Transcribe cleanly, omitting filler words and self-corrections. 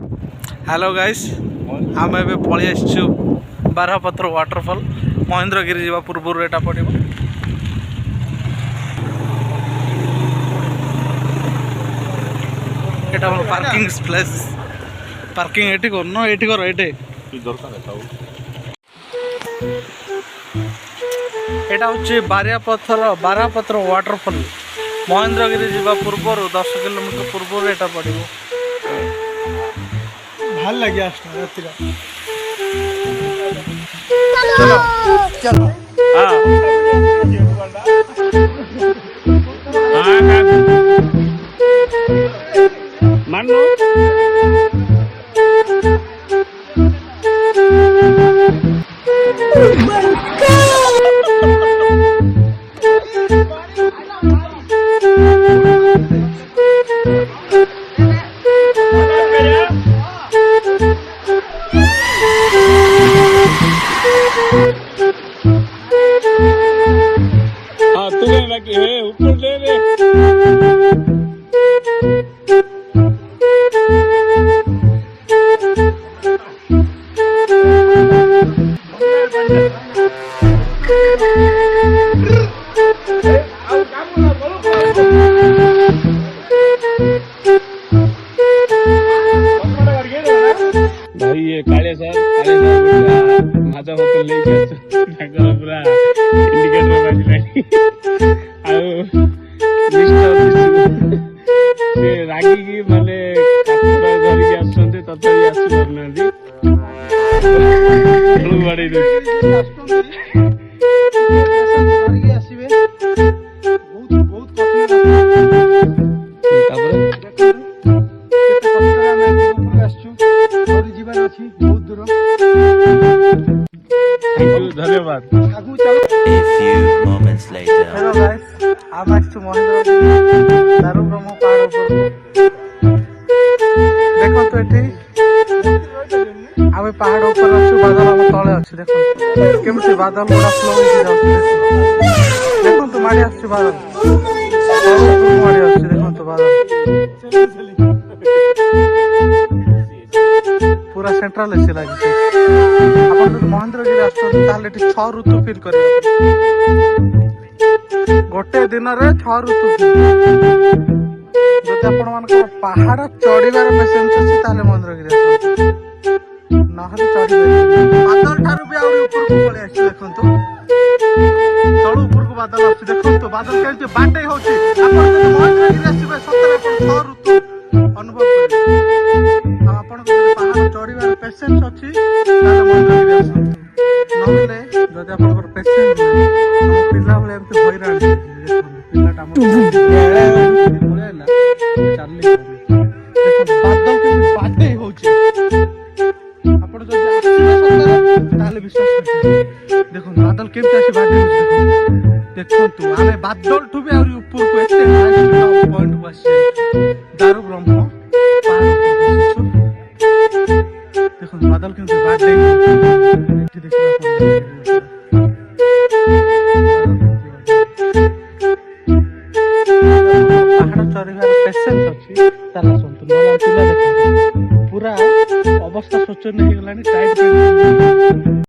Hello guys आम ए पलि आसचु बारहपत्र waterfall Mahendragiri जावा पूर्व एटा पड़ो एटा हम पार्किंग प्लेस पार्किंग एटी कर न एटी कर एटे एटा होची बारहपत्र वाटरफॉल महेंद्रगिरी जावा पूर्व 10 किलोमीटर पूर्व एटा पड़ो ভাল লাগে আসলে রাত্রিরা চলো চলো মানো ऊपर ले ले भाई ये काले सर माझा होटल लेके पूरा इंडिकेटर बाजू रागिकी माने धरिकी आसुंटे तथापि आसी पारनांती बाड़े धन्यवाद। Hello guys I'm next to Mahendragiri दारू ब्रह्म पहाड़ ऊपर देखो तो एठी आमे पहाड़ ऊपर अछि बादल हम तळे अछि देखो केमति बादल पूरा फ्लो होई जाउछि देखो तो माडी अछि बादल माडी अछि देखो तो बादल पूरा सेंट्रल अछि लागि अपन तो महेंद्रगिरी आछो ताले एठी 6 ऋतु फील करियो गोटे दिन रे 6 ऋतु जदि आपण मान पहाड़ चढ़ीबार पेशेंस अछि ताले महेंद्रगिरी नहले चढ़ी बादल ठारू भी आउरी ऊपर को पळे आछि देखंतु तळु ऊपर को बादल आछि देखंतु बादल केंति बाटे होछि आपण जदि महेंद्रगिरी आसीबे सतरे आपण 6 ऋतु अनुभव करिबे आपण जदि पहाड़ चढ़ीबार पेशेंस अछि ताले महेंद्रगिरी आसंतु नहले जदि आपण पेशेंस पिला भले एमति भइराण पिलाटा बादल के बाटे होछि आपण जदि आसीबे सतरे ताले विश्वास करिबे देखो बादल केमति आसी बाटे होछि देखो तू आमे बादल ठु भी आउरी ऊपर को एते हाईएस्ट पॉइंट को आसी दारू ब्रह्म पहाड़ ऊपर देखो बादल केमति बाटे एठी देखो पहाड़ चढ़ीबार पेशेंस अछि ताला संतु नला पिला देखो पूरा अवस्था सोचन हे गलानी टाइट